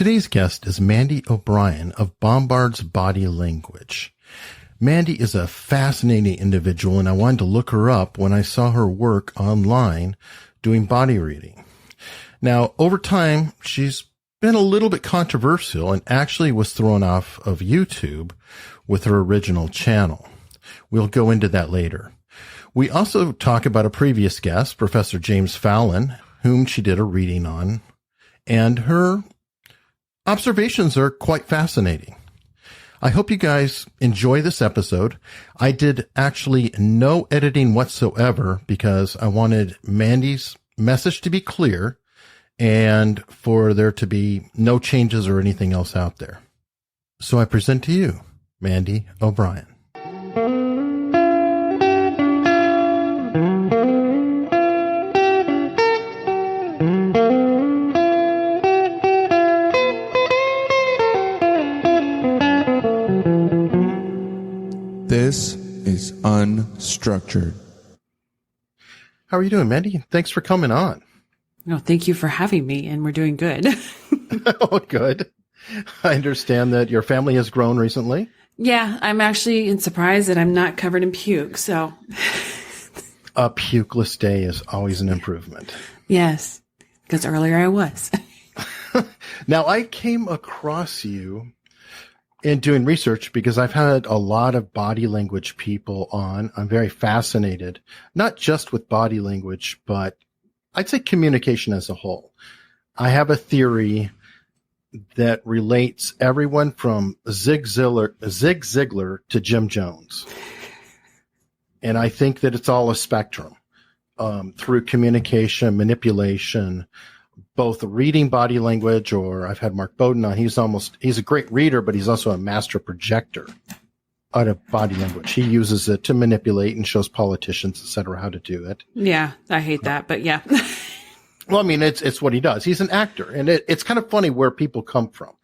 Today's guest is Mandy Obrien of Bombards Body Language. Mandy is a fascinating individual, and I wanted to look her up when I saw her work online doing body reading. Now, over time, she's been a little bit controversial and actually was thrown off of YouTube with her original channel. We'll go into that later. We also talk about a previous guest, Professor James Fallon, whom she did a reading on, and her observations are quite fascinating. I hope you guys enjoy this episode. I did actually no editing whatsoever because I wanted Mandy's message to be clear and for there to be no changes or anything else out there. So I present to you, Mandy Obrien. This is Unstructured. How are you doing, Mandy? Thanks for coming on. No, thank you for having me, and we're doing good. Oh, good. I understand that your family has grown recently. Yeah, I'm actually surprised that I'm not covered in puke, so. A pukeless day is always an improvement. Yes, because earlier I was. Now, I came across you in doing research because I've had a lot of body language people on. I'm very fascinated, not just with body language, but I'd say communication as a whole. I have a theory that relates everyone from Zig Ziglar to Jim Jones. And I think that it's all a spectrum through communication, manipulation, both reading body language, or I've had Mark Bowden on. He's a great reader, but he's also a master projector out of body language. He uses it to manipulate and shows politicians, et cetera, how to do it. Yeah, I hate that, but yeah. Well, I mean, it's what he does. He's an actor, and it's kind of funny where people come from.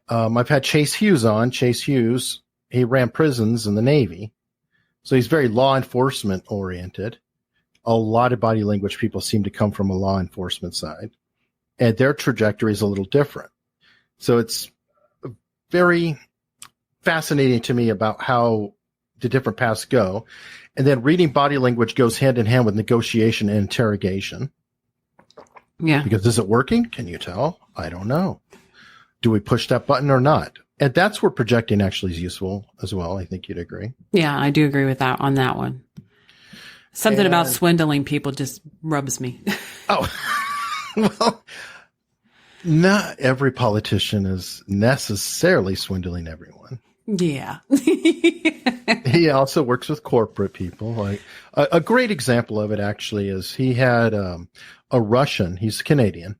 I've had Chase Hughes on. Chase Hughes, he ran prisons in the Navy, so he's very law enforcement oriented. A lot of body language people seem to come from a law enforcement side, and their trajectory is a little different. So it's very fascinating to me about how the different paths go. And then reading body language goes hand in hand with negotiation and interrogation. Yeah. Because is it working? Can you tell? I don't know. Do we push that button or not? And that's where projecting actually is useful as well. I think you'd agree. Yeah, I do agree with that on that one. Something about swindling people just rubs me. Oh, well, not every politician is necessarily swindling everyone. Yeah. He also works with corporate people. Like a great example of it actually is he had a Russian. He's Canadian.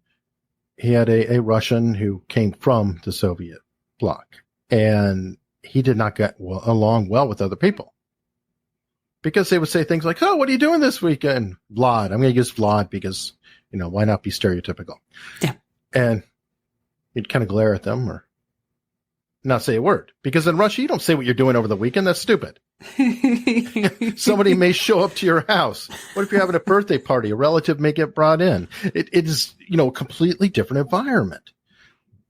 He had a Russian who came from the Soviet bloc, and he did not get along well with other people because they would say things like, "Oh, what are you doing this weekend?" Vlad. I'm going to use Vlad because, why not be stereotypical? Yeah. And he'd kind of glare at them or not say a word, because in Russia, you don't say what you're doing over the weekend. That's stupid. Somebody may show up to your house. What if you're having a birthday party? A relative may get brought in. It is, a completely different environment.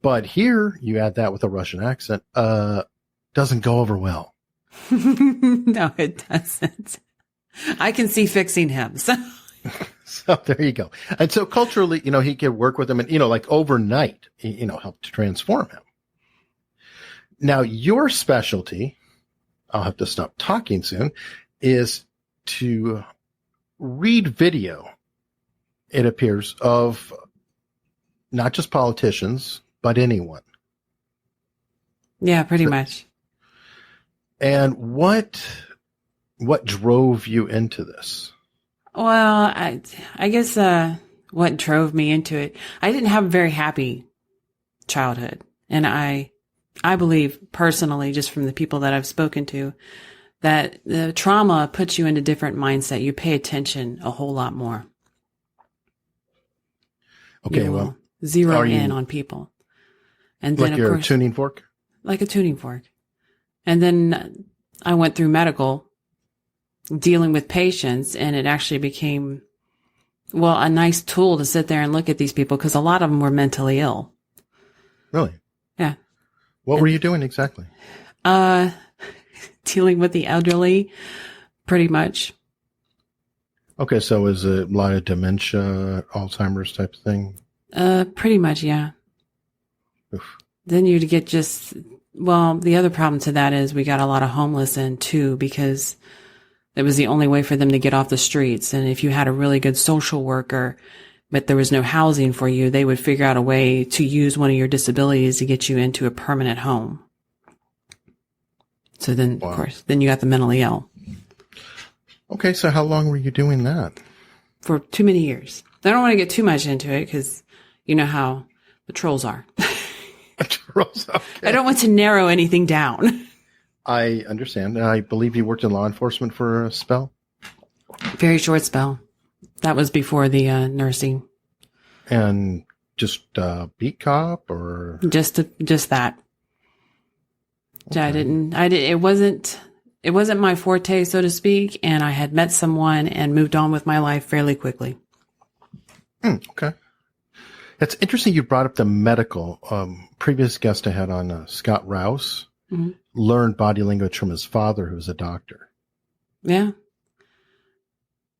But here, you add that with a Russian accent, doesn't go over well. No, it doesn't. I can see fixing him. So there you go. And so culturally, he could work with him and, like overnight, help to transform him. Now, your specialty, I'll have to stop talking soon, is to read video, it appears, of not just politicians, but anyone. Yeah, pretty much. And what drove you into this? Well, I guess what drove me into it, I didn't have a very happy childhood. And I believe personally, just from the people that I've spoken to, that the trauma puts you in a different mindset. You pay attention a whole lot more. Okay, well, zero in on people. And then, like your tuning fork? Like a tuning fork. And then I went through medical, dealing with patients, and it actually became, a nice tool to sit there and look at these people, because a lot of them were mentally ill. Really? Yeah. What were you doing exactly? Dealing with the elderly, pretty much. Okay, so is it a lot of dementia, Alzheimer's type of thing? Pretty much, yeah. Oof. Then you'd get the other problem to that is we got a lot of homeless in too, because it was the only way for them to get off the streets. And if you had a really good social worker, but there was no housing for you, they would figure out a way to use one of your disabilities to get you into a permanent home. So then, Of course, then you got the mentally ill. Okay, so how long were you doing that? For too many years. I don't want to get too much into it because you know how the trolls are. Trolls, okay. I don't want to narrow anything down. I understand. I believe you worked in law enforcement for a spell? Very short spell. That was before the nursing. And just beat cop or? Just that. Okay. It wasn't my forte, so to speak, and I had met someone and moved on with my life fairly quickly. Okay. It's interesting you brought up the medical. Previous guest I had on, Scott Rouse, learned body language from his father, who was a doctor. Yeah.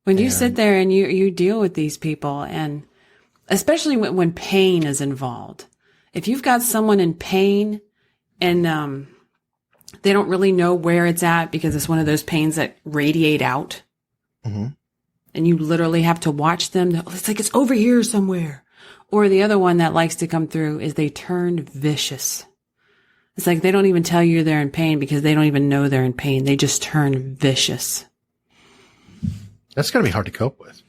When you sit there and you deal with these people, and especially when pain is involved, if you've got someone in pain and they don't really know where it's at because it's one of those pains that radiate out. Mm-hmm. And you literally have to watch them. It's like it's over here somewhere. Or the other one that likes to come through is they turn vicious. It's like they don't even tell you they're in pain because they don't even know they're in pain. They just turn vicious. That's going to be hard to cope with.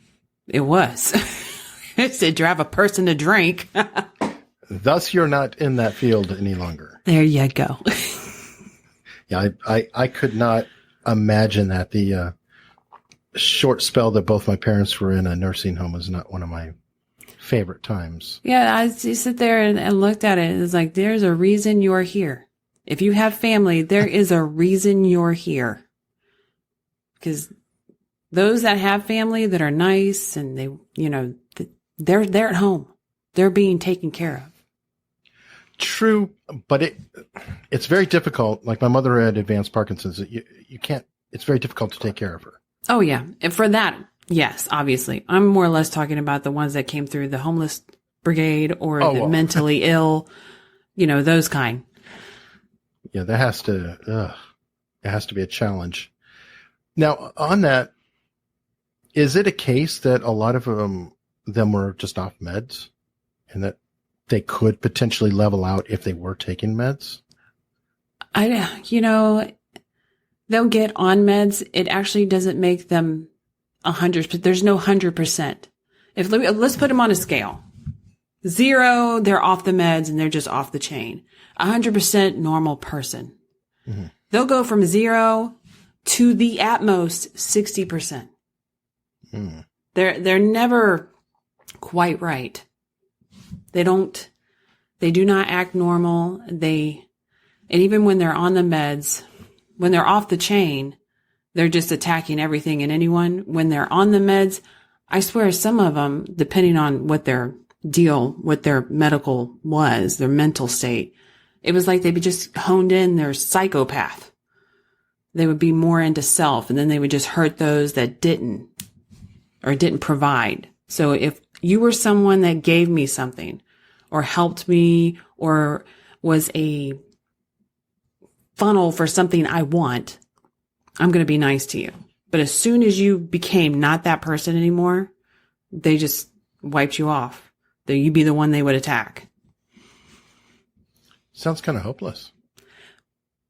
It was. It drive a person to drink. Thus, you're not in that field any longer. There you go. Yeah, I could not imagine that. The short spell that both my parents were in a nursing home was not one of my favorite times. Yeah, I just sit there and looked at it. It's like, there's a reason you're here. If you have family, there is a reason you're here. Because those that have family that are nice and they're at home. They're being taken care of. True, but it's very difficult. Like my mother had advanced Parkinson's. You can't. It's very difficult to take care of her. Oh yeah, and for that, yes, obviously, I'm more or less talking about the ones that came through the homeless brigade or mentally ill. Those kind. Yeah, that has to. It has to be a challenge. Now, on that, is it a case that a lot of them were just off meds, and that they could potentially level out if they were taking meds? They'll get on meds. It actually doesn't make them 100%. There's no 100%. Let's put them on a scale. 0, they're off the meds and they're just off the chain. 100% normal person. Mm-hmm. They'll go from 0 to the at most 60%. Mm. They're never quite right. They do not act normal. And even when they're on the meds, when they're off the chain, they're just attacking everything and anyone. When they're on the meds, I swear some of them, depending on what their medical was, their mental state, it was like they would just honed in their psychopath. They would be more into self, and then they would just hurt those that didn't provide. So if you were someone that gave me something or helped me or was a funnel for something I want, I'm going to be nice to you. But as soon as you became not that person anymore, they just wiped you off. You'd be the one they would attack. Sounds kind of hopeless.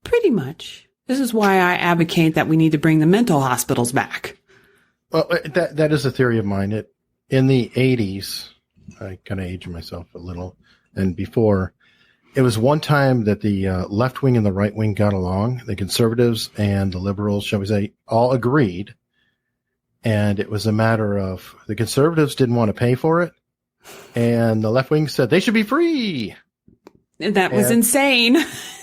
Pretty much. This is why I advocate that we need to bring the mental hospitals back. Well, that is a theory of mine. In the 80s, I kind of aged myself a little, and before, it was one time that the left wing and the right wing got along. The conservatives and the liberals, shall we say, all agreed. And it was a matter of the conservatives didn't want to pay for it. And the left wing said they should be free. That was insane.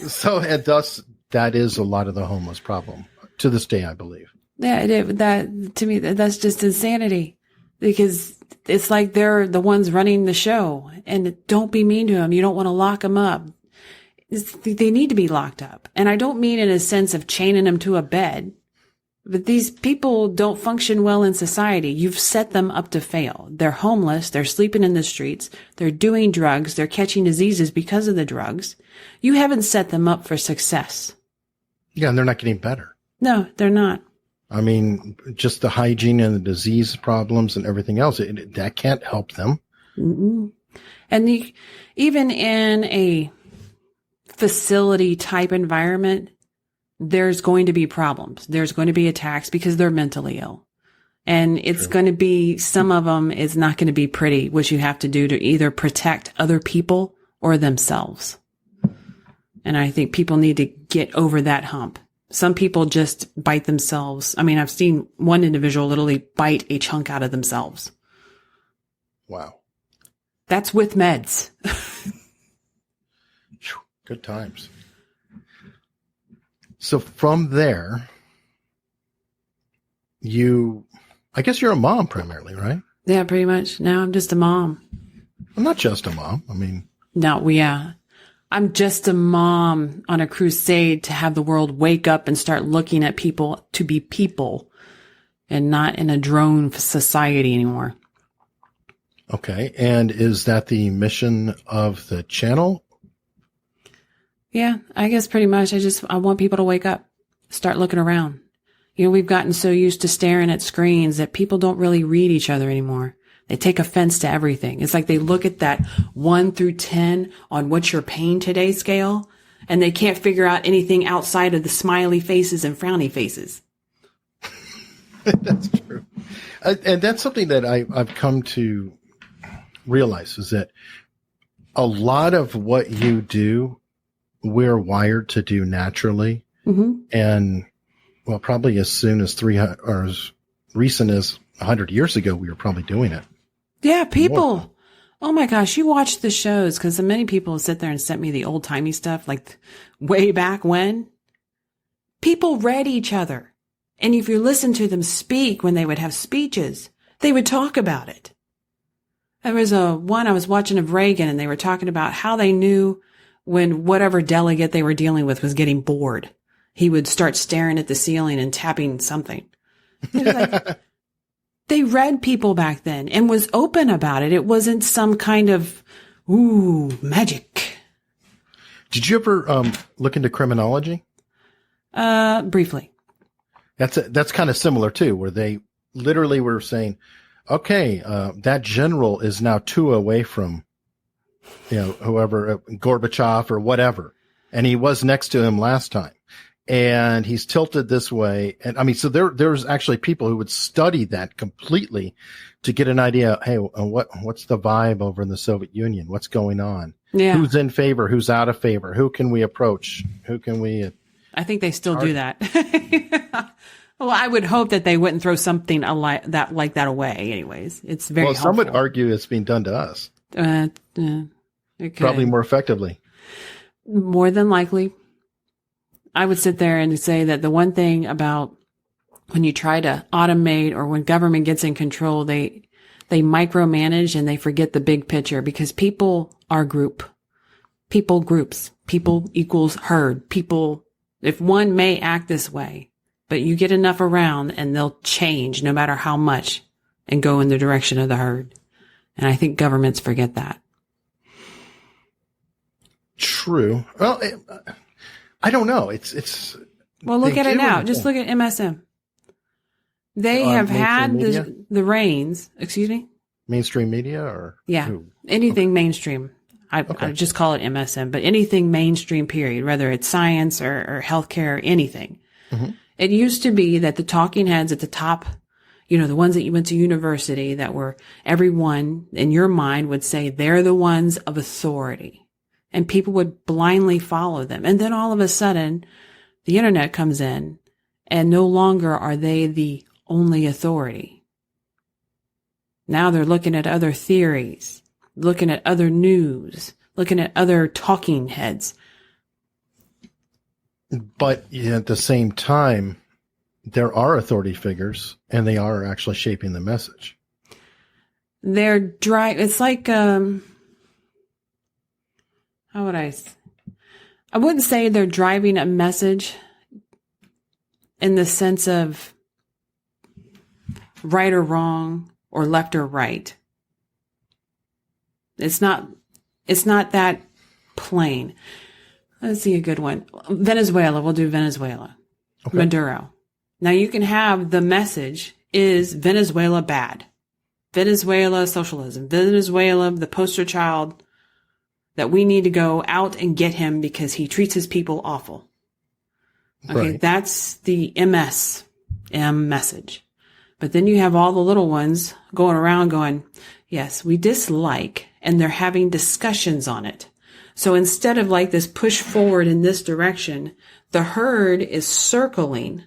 So, and thus, that is a lot of the homeless problem to this day, I believe. Yeah, that to me, that's just insanity. because it's like they're the ones running the show. And don't be mean to them. You don't want to lock them up. They need to be locked up. And I don't mean in a sense of chaining them to a bed, but these people don't function well in society. You've set them up to fail. They're homeless. They're sleeping in the streets. They're doing drugs. They're catching diseases because of the drugs. You haven't set them up for success. Yeah, and they're not getting better. No, they're not. I mean, just the hygiene and the disease problems and everything else, that can't help them. Mm-mm. And even in a facility type environment, there's going to be problems. There's going to be attacks because they're mentally ill. And it's going to be, some of them is not going to be pretty, what you have to do to either protect other people or themselves. And I think people need to get over that hump. Some people just bite themselves. I mean, I've seen one individual literally bite a chunk out of themselves. Wow. That's with meds. Good times. So from there, I guess you're a mom primarily, right? Yeah, pretty much. Now I'm just a mom. I'm not just a mom. I mean, No, yeah. I'm just a mom on a crusade to have the world wake up and start looking at people to be people and not in a drone society anymore. okay. And is that the mission of the channel? Yeah, I guess pretty much. I want people to wake up, start looking around. You know, we've gotten so used to staring at screens that people don't really read each other anymore. They take offense to everything. It's like they look at that 1 through 10 on what's your pain today scale, and they can't figure out anything outside of the smiley faces and frowny faces. That's true. And that's something that I've come to realize is that a lot of what you do, we're wired to do naturally. Mm-hmm. And well, probably as soon as 300 or as recent as 100 years ago, we were probably doing it. Yeah, people. Oh my gosh, you watch the shows, because many people sit there and sent me the old timey stuff, like way back when. People read each other. And if you listen to them speak when they would have speeches, they would talk about it. There was one I was watching of Reagan, and they were talking about how they knew when whatever delegate they were dealing with was getting bored. He would start staring at the ceiling and tapping something. It was like, they read people back then and was open about it. It wasn't some kind of, magic. Did you ever look into criminology? Briefly. That's kind of similar too, where they literally were saying, okay, that general is now 2 away from, whoever, Gorbachev or whatever. And he was next to him last time. And he's tilted this way. And I mean, so there's actually people who would study that completely to get an idea. Hey, what's the vibe over in the Soviet Union? What's going on? Yeah. Who's in favor? Who's out of favor? Who can we approach? Who can we? I think they still do that. Well, I would hope that they wouldn't throw something like that away. Anyways, it's very helpful. Some would argue it's being done to us. Probably more effectively. More than likely. I would sit there and say that the one thing about when you try to automate or when government gets in control, they micromanage and they forget the big picture, because people are people groups, people equals herd. People, if one may act this way, but you get enough around and they'll change no matter how much and go in the direction of the herd. And I think governments forget that. True. Well, I don't know. It's. Well, look at it now. Just look at MSM. They have had the reins. Excuse me? Mainstream media or? Yeah. Anything mainstream. I just call it MSM, but anything mainstream, period, whether it's science or healthcare or anything. Mm-hmm. It used to be that the talking heads at the top, the ones that you went to university, that were everyone in your mind would say they're the ones of authority. And people would blindly follow them. And then all of a sudden, the internet comes in, and no longer are they the only authority. Now they're looking at other theories, looking at other news, looking at other talking heads. But at the same time, there are authority figures, and they are actually shaping the message. they're dry. It's like, how would I wouldn't say they're driving a message in the sense of right or wrong or left or right. It's not that plain. Let's see a good one. Venezuela. We'll do Venezuela. Okay. Maduro. Now you can have the message is Venezuela bad. Venezuela socialism. Venezuela, the poster child that we need to go out and get him because he treats his people awful. Okay. Right. That's the M message. But then you have all the little ones going around going, yes, we dislike, and they're having discussions on it. So instead of like this push forward in this direction, the herd is circling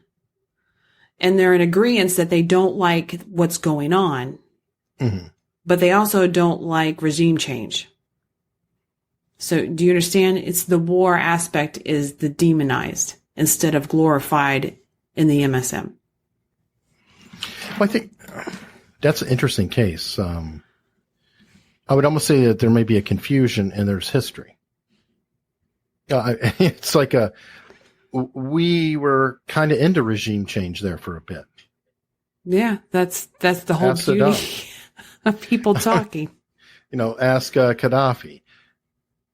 and they're in agreement that they don't like what's going on, but they also don't like regime change. So do you understand? It's the war aspect is the demonized instead of glorified in the MSM. Well, I think that's an interesting case. I would almost say that there may be a confusion and there's history. It's like we were kind of into regime change there for a bit. Yeah, that's the whole beauty of people talking. Ask Gaddafi.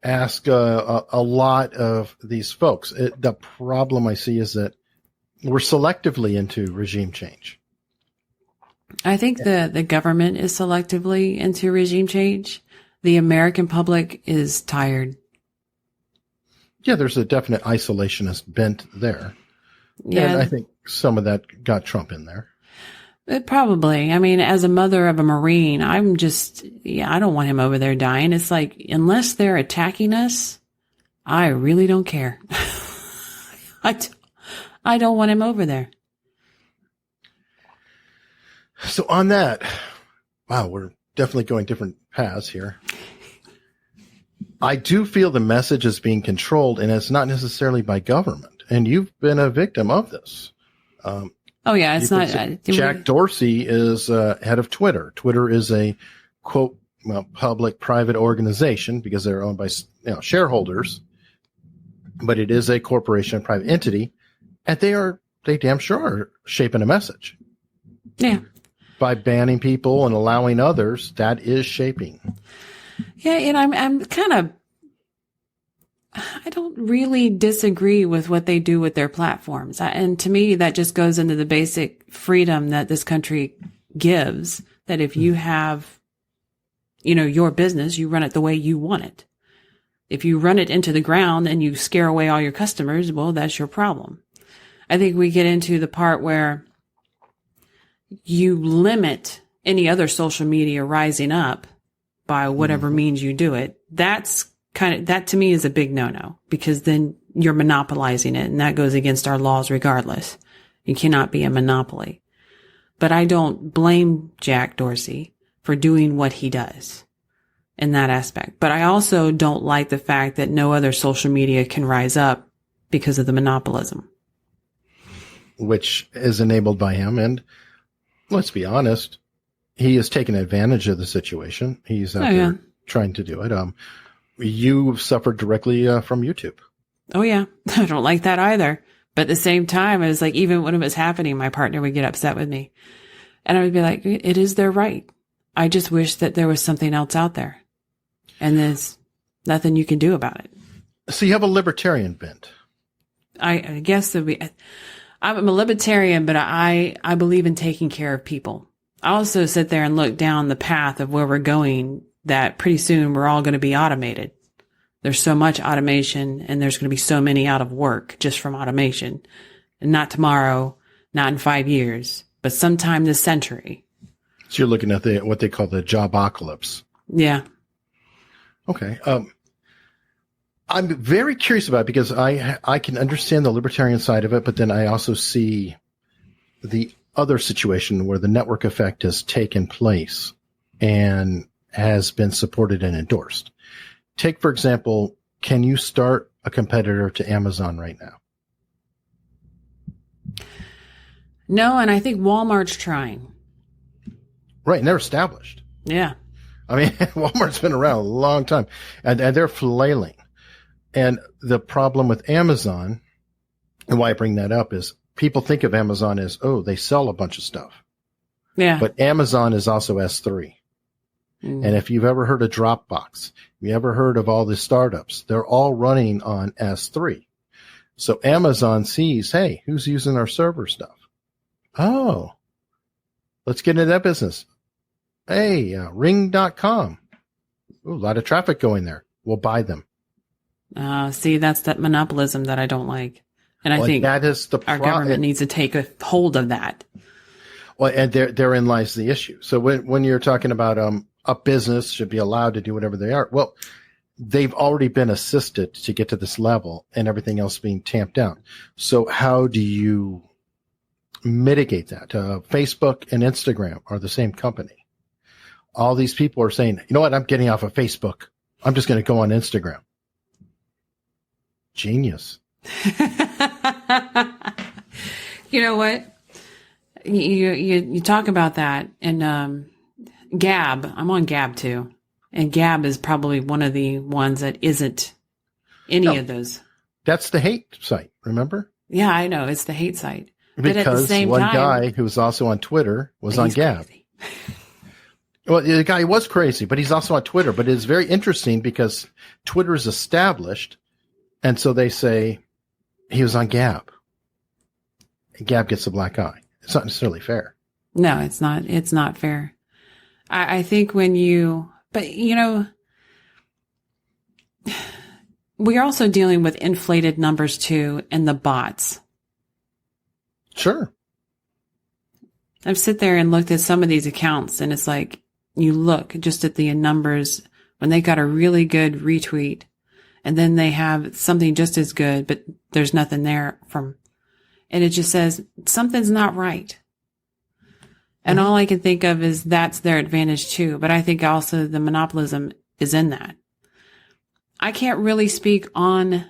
Ask a lot of these folks. The problem I see is that we're selectively into regime change. I think the government is selectively into regime change. The American public is tired. Yeah, there's a definite isolationist bent there. Yeah. And I think some of that got Trump in there. Probably. I mean, as a mother of a Marine, I don't want him over there dying. It's like, unless they're attacking us, I really don't care. I don't want him over there. So on that, wow, we're definitely going different paths here. I do feel the message is being controlled, and it's not necessarily by government. And you've been a victim of this. It's not. Jack Dorsey is head of Twitter. Twitter is a, quote, public-private organization because they're owned by shareholders, but it is a corporation, a private entity, and they damn sure are shaping a message. Yeah. By banning people and allowing others, that is shaping. Yeah, and I'm kind of, I don't really disagree with what they do with their platforms. And to me, that just goes into the basic freedom that this country gives, that if you have, your business, you run it the way you want it. If you run it into the ground and you scare away all your customers, well, that's your problem. I think we get into the part where you limit any other social media rising up by whatever means you do it. That to me is a big no-no, because then you're monopolizing it, and that goes against our laws regardless. You cannot be a monopoly. But I don't blame Jack Dorsey for doing what he does in that aspect. But I also don't like the fact that no other social media can rise up because of the monopolism. Which is enabled by him. And let's be honest, he has taken advantage of the situation. He's out there trying to do it. You've suffered directly from YouTube. Oh, yeah. I don't like that either. But at the same time, it was like, even when it was happening, my partner would get upset with me. And I would be like, it is their right. I just wish that there was something else out there. And there's nothing you can do about it. So you have a libertarian bent. I guess I'm a libertarian, but I believe in taking care of people. I also sit there and look down the path of where we're going, that pretty soon we're all going to be automated. There's so much automation, and there's going to be so many out of work just from automation. And not tomorrow, not in 5 years, but sometime this century. So you're looking at what they call the jobocalypse. Yeah. Okay. I'm very curious about it because I can understand the libertarian side of it, but then I also see the other situation where the network effect has taken place and has been supported and endorsed. Take, for example, can you start a competitor to Amazon right now? No, and I think Walmart's trying. Right, and they're established. Yeah. I mean, Walmart's been around a long time, and they're flailing. And the problem with Amazon, and why I bring that up, is people think of Amazon as, oh, they sell a bunch of stuff. Yeah. But Amazon is also S3. And if you've ever heard of Dropbox, if you ever heard of all the startups, they're all running on S3. So Amazon sees, hey, who's using our server stuff? Oh, let's get into that business. Hey, ring.com. Ooh, a lot of traffic going there. We'll buy them. See, that's that monopolism that I don't like. And I think that is our government needs to take a hold of that. Well, and therein lies the issue. So when you're talking about a business should be allowed to do whatever they are, well, they've already been assisted to get to this level and everything else being tamped down. So how do you mitigate that? Facebook and Instagram are the same company. All these people are saying, you know what, I'm getting off of Facebook. I'm just going to go on Instagram. Genius. You know what? You talk about that, and Gab. I'm on Gab too, and Gab is probably one of the ones that isn't any of those. That's the hate site. Remember? Yeah, I know it's the hate site. Because but at the same one time, guy who was also on Twitter was on Gab. Well, the guy was crazy, but he's also on Twitter. But it's very interesting because Twitter is established, and so they say he was on Gab. And Gab gets a black eye. It's not necessarily fair. No, it's not. It's not fair. I think but we're also dealing with inflated numbers too, and the bots. Sure. I've sit there and looked at some of these accounts, and it's like you look just at the numbers when they got a really good retweet, and then they have something just as good, but there's nothing there and it just says something's not right. And all I can think of is that's their advantage too. But I think also the monopolism is in that. I can't really speak on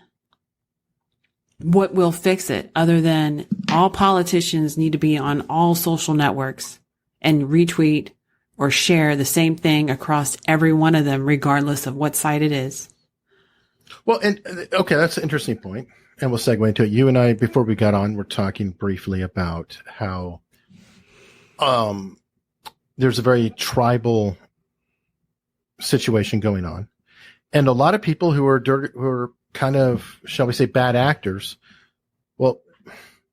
what will fix it other than all politicians need to be on all social networks and retweet or share the same thing across every one of them, regardless of what site it is. Well, and okay, that's an interesting point. And we'll segue into it. You and I, before we got on, were talking briefly about how there's a very tribal situation going on. And a lot of people who are kind of, shall we say, bad actors. Well,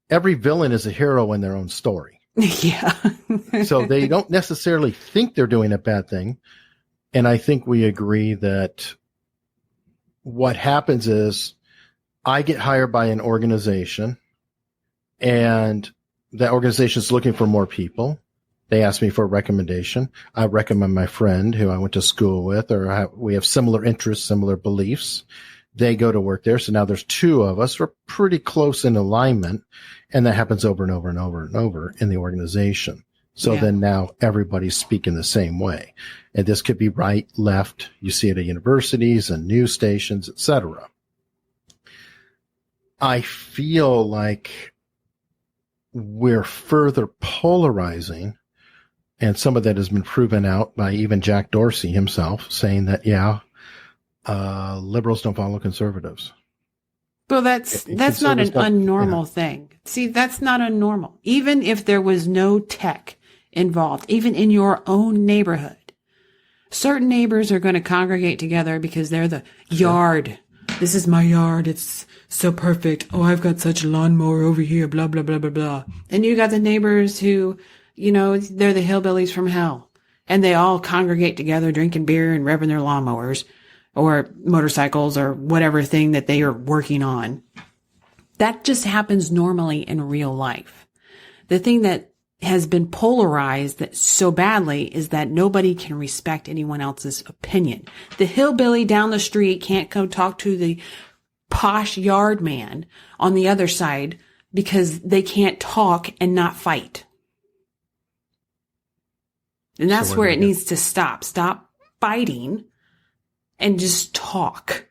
every villain is a hero in their own story. Yeah. So they don't necessarily think they're doing a bad thing. And I think we agree that what happens is I get hired by an organization, and that organization is looking for more people. They ask me for a recommendation. I recommend my friend who I went to school with, or we have similar interests, similar beliefs. They go to work there. So now there's two of us. We're pretty close in alignment, and that happens over and over and over and over in the organization. So then now everybody's speaking the same way. And this could be right, left. You see it at universities and news stations, etc. I feel like we're further polarizing, and some of that has been proven out by even Jack Dorsey himself, saying that, liberals don't follow conservatives. Well, that's not an unnormal thing. See, that's not unnormal. Even if there was no tech involved, even in your own neighborhood, certain neighbors are going to congregate together because they're the yard. This is my yard. It's so perfect. Oh, I've got such a lawnmower over here, blah, blah, blah, blah, blah. And you got the neighbors who, they're the hillbillies from hell. And they all congregate together drinking beer and revving their lawnmowers or motorcycles or whatever thing that they are working on. That just happens normally in real life. The thing that has been polarized so badly is that nobody can respect anyone else's opinion. The hillbilly down the street can't come talk to the posh yard man on the other side because they can't talk and not fight. And that's where it needs to stop. Stop fighting and just talk.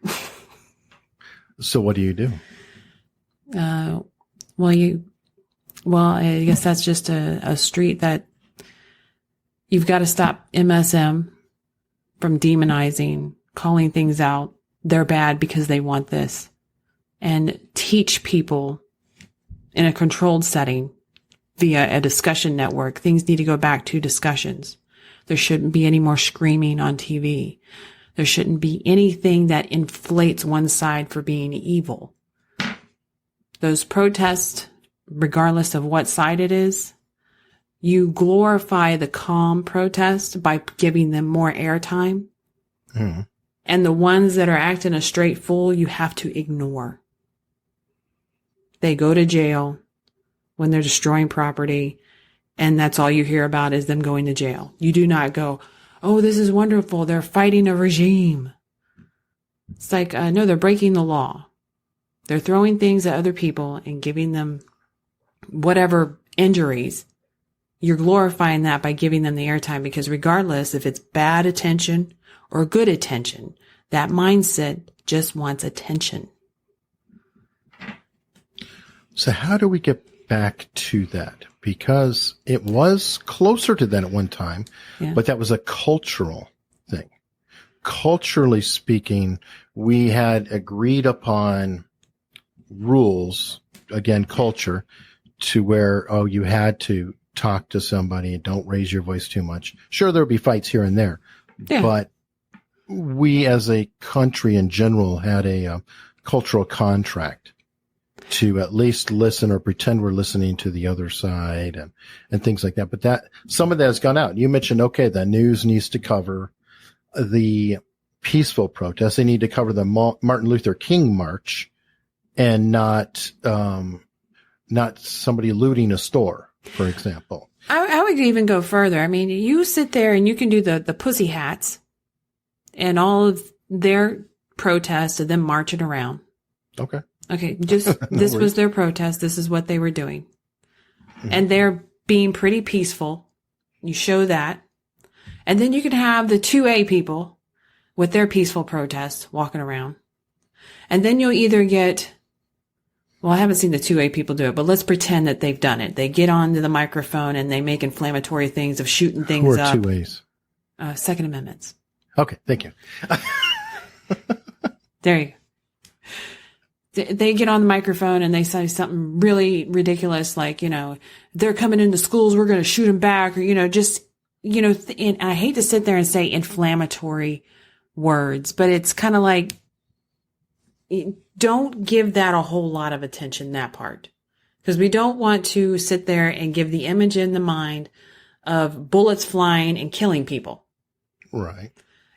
So what do you do? Well, I guess that's just a street that You've got to stop MSM from demonizing, calling things out. They're bad because they want this. And teach people in a controlled setting via a discussion network. Things need to go back to discussions. There shouldn't be any more screaming on TV. There shouldn't be anything that inflates one side for being evil. Those protests, regardless of what side it is, you glorify the calm protest by giving them more airtime. Mm. And the ones that are acting a straight fool, you have to ignore. They go to jail when they're destroying property, and that's all you hear about is them going to jail. You do not go, oh, this is wonderful. They're fighting a regime. It's like, no, they're breaking the law. They're throwing things at other people and giving them whatever injuries. You're glorifying that by giving them the airtime, because regardless if it's bad attention or good attention, that mindset just wants attention. So how do we get back to that? Because it was closer to that at one time, but that was a cultural thing. Culturally speaking, we had agreed upon rules, again, culture, to where, oh, you had to talk to somebody and don't raise your voice too much. Sure, there'll be fights here and there, but we as a country in general had a cultural contract to at least listen or pretend we're listening to the other side and things like that. But that some of that has gone out. You mentioned, okay, the news needs to cover the peaceful protests. They need to cover the Martin Luther King March and not somebody looting a store, for example. I would even go further. I mean, you sit there and you can do the pussy hats and all of their protests of them marching around. Okay, just this was their protest. This is what they were doing. Mm-hmm. And they're being pretty peaceful. You show that. And then you can have the 2A people with their peaceful protests walking around. And then you'll either get, well, I haven't seen the 2A people do it, but let's pretend that they've done it. They get onto the microphone and they make inflammatory things of shooting things up. Who are 2As? Second Amendments. Okay, thank you. There you go. They get on the microphone and they say something really ridiculous, like, they're coming into schools, we're going to shoot them back, or, and I hate to sit there and say inflammatory words, but it's kind of like, don't give that a whole lot of attention, that part, because we don't want to sit there and give the image in the mind of bullets flying and killing people. Right.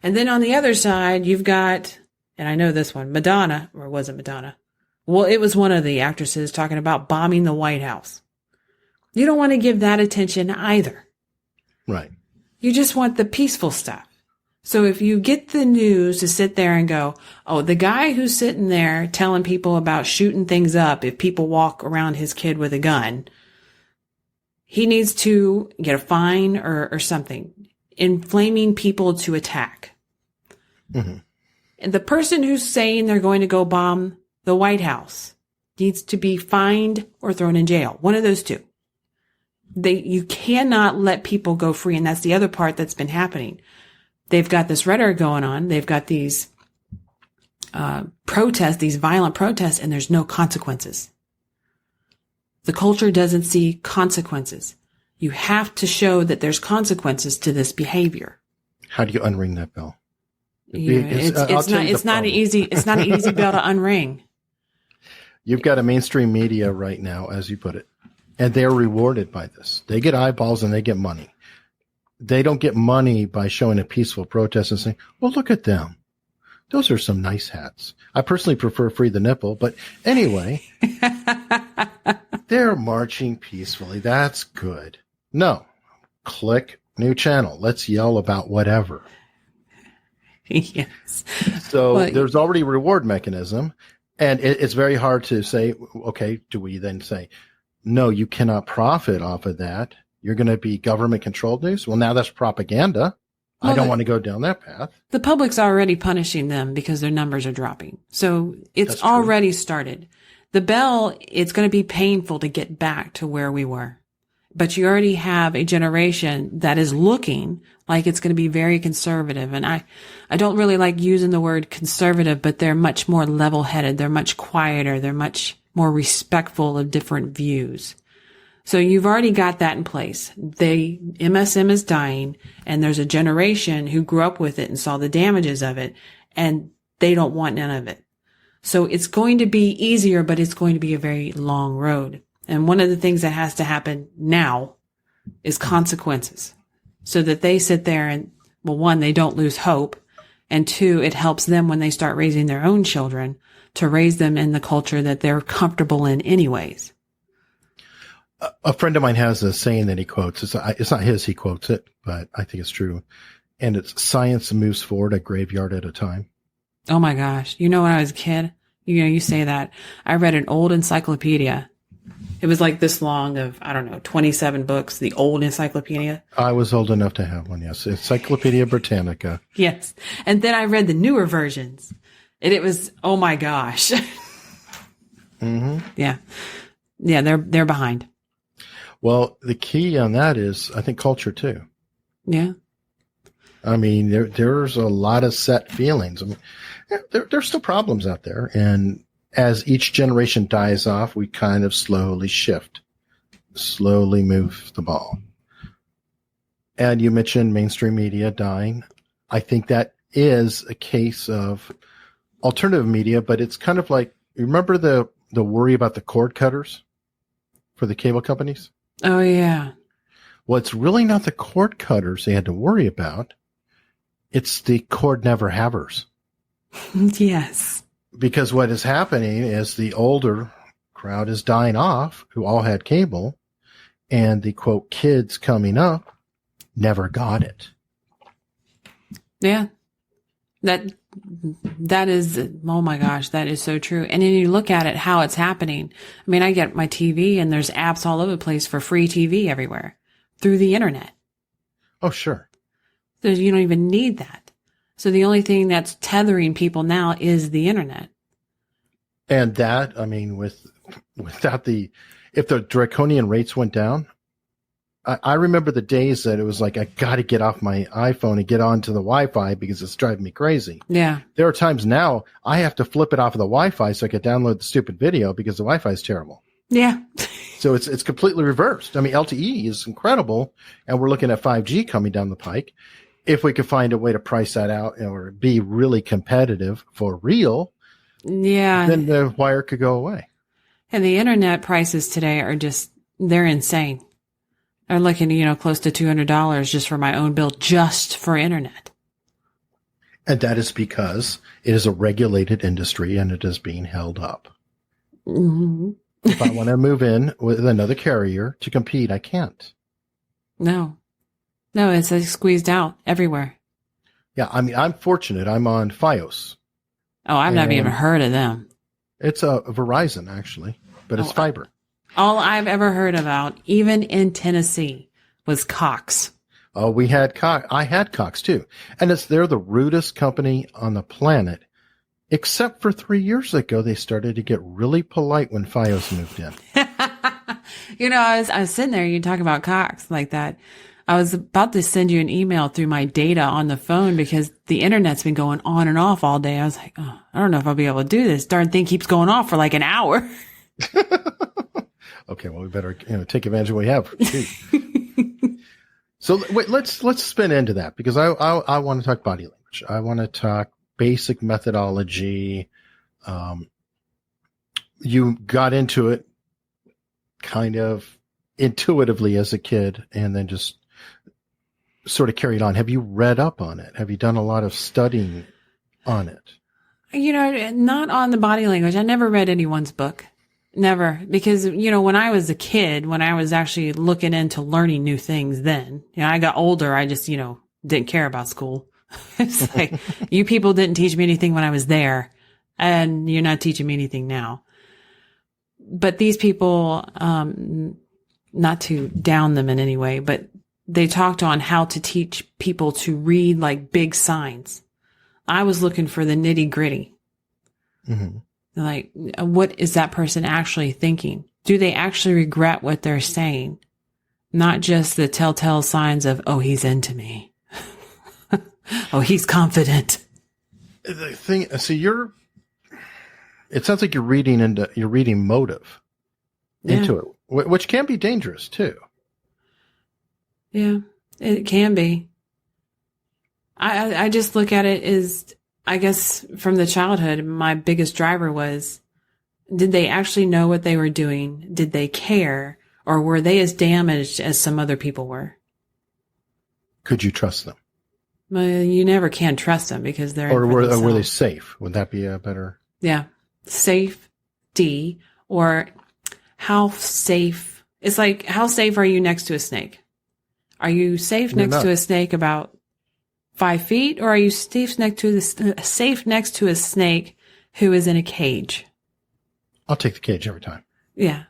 And then on the other side, you've got, and I know this one, Madonna, or was it Madonna? Well, it was one of the actresses talking about bombing the White House. You don't want to give that attention either. Right. You just want the peaceful stuff. So if you get the news to sit there and go, oh, the guy who's sitting there telling people about shooting things up if people walk around his kid with a gun, he needs to get a fine or something, inflaming people to attack. Mm-hmm. And the person who's saying they're going to go bomb the White House needs to be fined or thrown in jail. One of those two. You cannot let people go free. And that's the other part that's been happening. They've got this rhetoric going on. They've got these protests, these violent protests, and there's no consequences. The culture doesn't see consequences. You have to show that there's consequences to this behavior. How do you unring that bell? It's not an easy bell to unring. You've got a mainstream media right now, as you put it, and they're rewarded by this. They get eyeballs and they get money. They don't get money by showing a peaceful protest and saying, well, look at them. Those are some nice hats. I personally prefer free the nipple, but anyway, they're marching peacefully. That's good. No, click new channel. Let's yell about whatever. Yes. So there's already a reward mechanism, and it's very hard to say, okay, do we then say, no, you cannot profit off of that. You're going to be government controlled news. Well, now that's propaganda. Well, I don't want to go down that path. The public's already punishing them because their numbers are dropping. So it's already started. The bell, it's going to be painful to get back to where we were. but you already have a generation that is looking like it's going to be very conservative. And I don't really like using the word conservative, but they're much more level-headed. They're much quieter. They're much more respectful of different views. So you've already got that in place. MSM is dying, and there's a generation who grew up with it and saw the damages of it, and they don't want none of it. So it's going to be easier, but it's going to be a very long road. And one of the things that has to happen now is consequences, so that they sit there and, well, one, they don't lose hope. And two, it helps them when they start raising their own children to raise them in the culture that they're comfortable in anyways. A friend of mine has a saying that he quotes. It's not his, he quotes it, but I think it's true. And it's science moves forward a graveyard at a time. Oh my gosh. You know, when I was a kid, you say that. I read an old encyclopedia. It was like this long of, 27 books, the old encyclopedia. I was old enough to have one, yes. Encyclopedia Britannica. Yes. And then I read the newer versions. And it was, oh my gosh. Mm-hmm. Yeah. Yeah, they're behind. Well, the key on that is, I think, culture too. Yeah. I mean, there's a lot of set feelings. I mean, there's still problems out there. And as each generation dies off, we kind of slowly shift, slowly move the ball. And you mentioned mainstream media dying. I think that is a case of alternative media, but it's kind of like, you remember the worry about the cord cutters for the cable companies? Oh, yeah. Well, it's really not the cord cutters they had to worry about. It's the cord never havers. Yes. Because what is happening is the older crowd is dying off, who all had cable, and the, quote, kids coming up never got it. Yeah. That is, oh my gosh, that is so true. And then you look at it, how it's happening. I mean, I get my TV and there's apps all over the place for free TV everywhere through the internet. Oh, sure. So you don't even need that. So the only thing that's tethering people now is the internet. And that, I mean, without if the draconian rates went down, I remember the days that it was like, I got to get off my iPhone and get onto the Wi-Fi because it's driving me crazy. Yeah. There are times now I have to flip it off of the Wi-Fi so I can download the stupid video because the Wi-Fi is terrible. Yeah. So it's completely reversed. I mean, LTE is incredible, and we're looking at 5G coming down the pike. If we could find a way to price that out or be really competitive for real, yeah, then the wire could go away. And the internet prices today are they're insane. I'm looking, close to $200 just for my own bill, just for internet. And that is because it is a regulated industry and it is being held up. Mm-hmm. If I want to move in with another carrier to compete, I can't. No, it's squeezed out everywhere. Yeah, I mean, I'm fortunate. I'm on Fios. Oh, I've never even heard of them. It's a Verizon, actually, but it's fiber. All I've ever heard about, even in Tennessee, was Cox. Oh, we had Cox. I had Cox too. And they're the rudest company on the planet. Except for 3 years ago, they started to get really polite when Fios moved in. I was sitting there, you talk about Cox like that. I was about to send you an email through my data on the phone because the internet's been going on and off all day. I was like, oh, I don't know if I'll be able to do this. Darn thing keeps going off for like an hour. Okay, well, we better take advantage of what we have. So wait, let's spin into that because I want to talk body language. I want to talk basic methodology. You got into it kind of intuitively as a kid and then just sort of carried on. Have you read up on it? Have you done a lot of studying on it? Not on the body language. I never read anyone's book. Never. Because, when I was a kid, when I was actually looking into learning new things then, I got older. I just, didn't care about school. It's like, you people didn't teach me anything when I was there and you're not teaching me anything now. But these people, not to down them in any way, but they talked on how to teach people to read like big signs. I was looking for the nitty gritty. Mm-hmm. Like, what is that person actually thinking? Do they actually regret what they're saying? Not just the telltale signs of, oh, he's into me. Oh, he's confident. The thing, so it sounds like you're reading motive into it, which can be dangerous too. Yeah, it can be. I just look at it as, I guess from the childhood, my biggest driver was, did they actually know what they were doing? Did they care? Or were they as damaged as some other people were? Could you trust them? Well, you never can trust them because they're or were they safe? Would that be a better? Yeah. Safety, or how safe. It's like, how safe are you next to a snake? Are you safe next to a snake about 5 feet, or are you safe next to a snake who is in a cage? I'll take the cage every time. Yeah.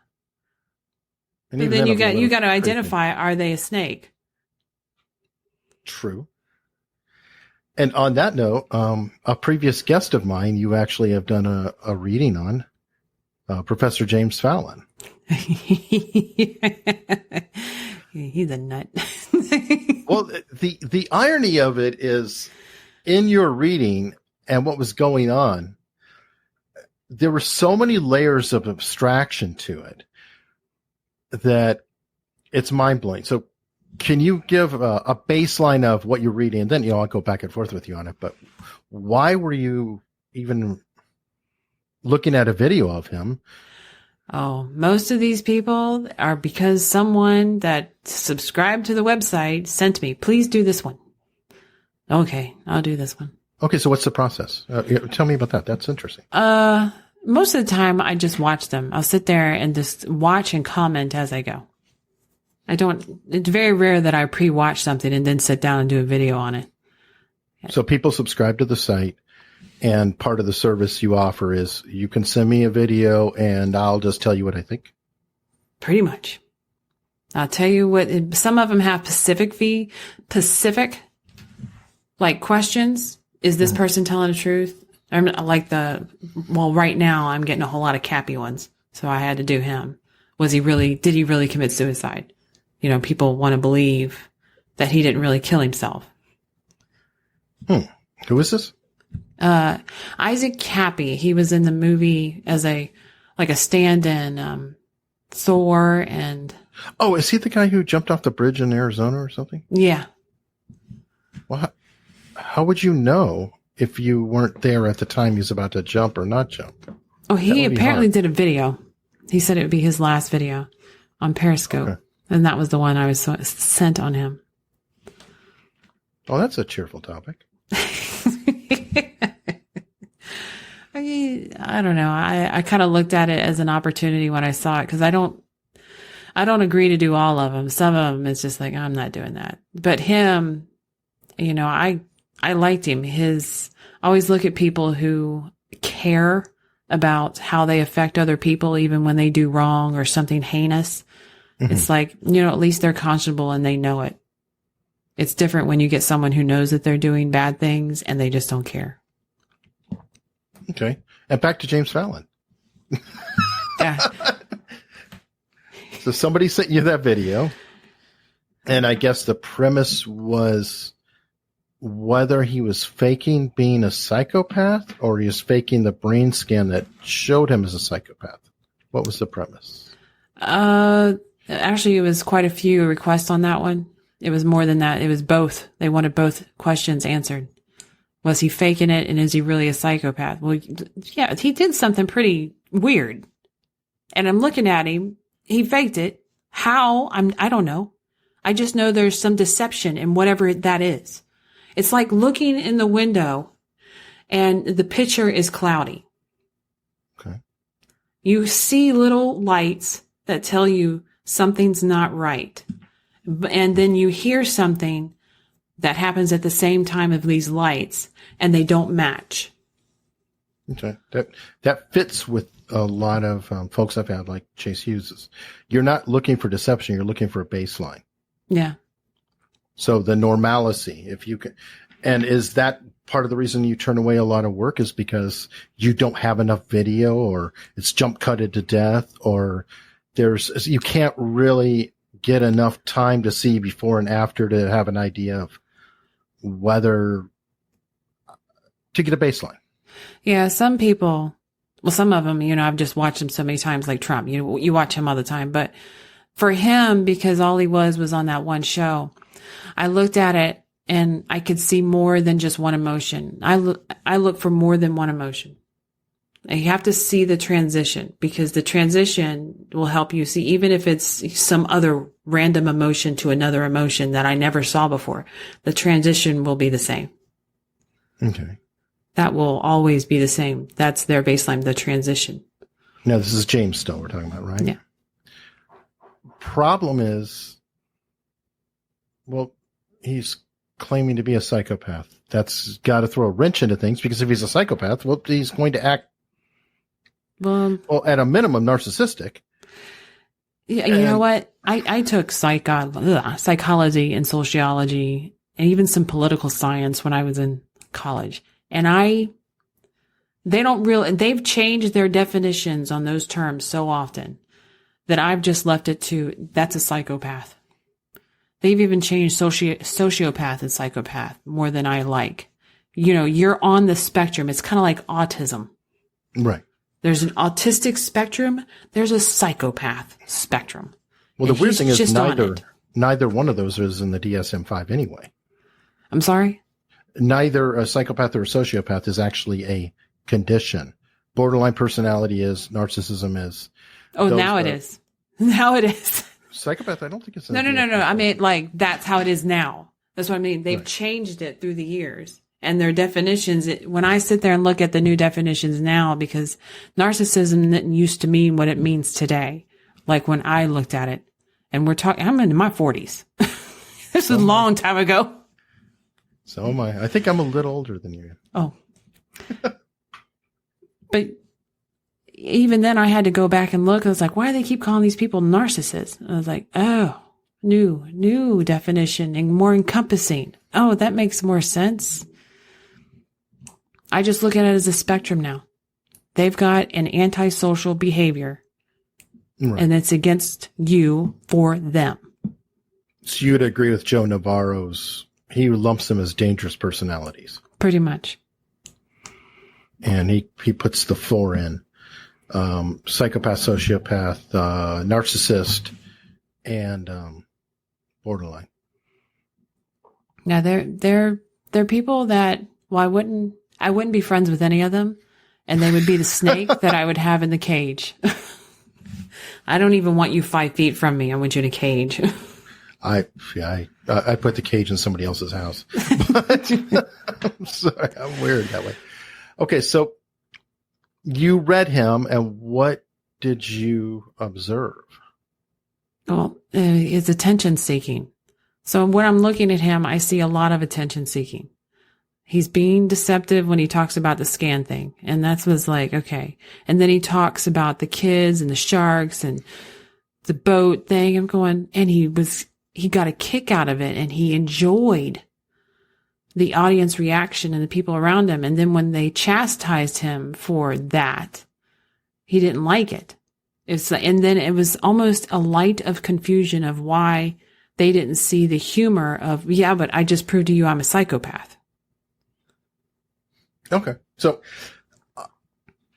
And but then you got to identify, are they a snake? True. And on that note, a previous guest of mine, you actually have done a reading on, Professor James Fallon. He's a nut. Well, the irony of it is, in your reading and what was going on, there were so many layers of abstraction to it that it's mind-blowing. So can you give a baseline of what you're reading? And then, I'll go back and forth with you on it. But why were you even looking at a video of him? Oh, most of these people are because someone that subscribed to the website sent me, please do this one. Okay, I'll do this one. Okay, so what's the process? Tell me about that. That's interesting. Most of the time I just watch them. I'll sit there and just watch and comment as I go. It's very rare that I pre-watch something and then sit down and do a video on it. So people subscribe to the site, and part of the service you offer is you can send me a video and I'll just tell you what I think. Pretty much. I'll tell you what, some of them have Pacific like questions. Is this person telling the truth? I'm like right now I'm getting a whole lot of Cappy ones. So I had to do him. Did he really commit suicide? People want to believe that he didn't really kill himself. Who is this? Isaac Cappy. He was in the movie as a stand-in, Thor and. Oh, is he the guy who jumped off the bridge in Arizona or something? Yeah. Well, how would you know if you weren't there at the time he was about to jump or not jump? Oh, he apparently did a video. He said it would be his last video on Periscope. Okay. And that was the one I was sent on him. Oh, that's a cheerful topic. I don't know. I kind of looked at it as an opportunity when I saw it, because I don't agree to do all of them. Some of them, it's just like, I'm not doing that. But him, I liked him. I always look at people who care about how they affect other people, even when they do wrong or something heinous. Mm-hmm. It's like, at least they're conscionable and they know it. It's different when you get someone who knows that they're doing bad things and they just don't care. Okay. And back to James Fallon. Yeah. So somebody sent you that video, and I guess the premise was whether he was faking being a psychopath or he was faking the brain scan that showed him as a psychopath. What was the premise? Actually, it was quite a few requests on that one. It was more than that. It was both. They wanted both questions answered. Was he faking it, and is he really a psychopath? Well, yeah, he did something pretty weird. And I'm looking at him. He faked it. How? I don't know. I just know there's some deception in whatever that is. It's like looking in the window and the picture is cloudy. Okay. You see little lights that tell you something's not right. And then you hear something that happens at the same time of these lights, and they don't match. Okay. That fits with a lot of folks I've had, like Chase Hughes. You're not looking for deception. You're looking for a baseline. Yeah. So the normalcy, if you can, and is that part of the reason you turn away a lot of work is because you don't have enough video, or it's jump cutted to death, or you can't really get enough time to see before and after to have an idea of whether to get a baseline. Yeah, some people, well, some of them, I've just watched them so many times, like Trump. You watch him all the time. But for him, because all he was on that one show, I looked at it and I could see more than just one emotion. I look for more than one emotion. You have to see the transition, because the transition will help you see, even if it's some other random emotion to another emotion that I never saw before, the transition will be the same. Okay. That will always be the same. That's their baseline, the transition. Now, this is James still we're talking about, right? Yeah. Problem is, well, he's claiming to be a psychopath. That's got to throw a wrench into things, because if he's a psychopath, well, he's going to act, well, at a minimum, narcissistic. Yeah, you know what? I took psychology and sociology and even some political science when I was in college. And they've changed their definitions on those terms so often that I've just left it to, that's a psychopath. They've even changed sociopath and psychopath more than I like. You're on the spectrum. It's kind of like autism. Right. There's an autistic spectrum. There's a psychopath spectrum. Well, the weird thing is neither one of those is in the DSM-5 anyway. I'm sorry? Neither a psychopath or a sociopath is actually a condition. Borderline personality is, narcissism is. Oh, now it is. Now it is. Psychopath, I don't think it's. No. I mean, like, that's how it is now. That's what I mean. They've changed it through the years. And their definitions, when I sit there and look at the new definitions now, because narcissism didn't used to mean what it means today. Like when I looked at it, and I'm in my 40s. This was a long time ago. So am I. I think I'm a little older than you. Oh. But even then I had to go back and look. I was like, why do they keep calling these people narcissists? I was like, oh, new definition and more encompassing. Oh, that makes more sense. I just look at it as a spectrum now. They've got an antisocial behavior, right, and it's against you for them. So you'd agree with Joe Navarro's, he lumps them as dangerous personalities. Pretty much. And he puts the four in. Psychopath, sociopath, narcissist, and borderline. Now they're people that, well, I wouldn't be friends with any of them, and they would be the snake that I would have in the cage. I don't even want you 5 feet from me. I want you in a cage. I put the cage in somebody else's house. But, I'm sorry, I'm weird that way. Okay, so you read him, and what did you observe? Well, it's attention seeking. So when I'm looking at him, I see a lot of attention seeking. He's being deceptive when he talks about the scan thing. And that was like, okay. And then he talks about the kids and the sharks and the boat thing. I'm going, and he got a kick out of it, and he enjoyed the audience reaction and the people around him. And then when they chastised him for that, he didn't like it. And then it was almost a light of confusion of why they didn't see the humor of, yeah, but I just proved to you I'm a psychopath. Okay. So,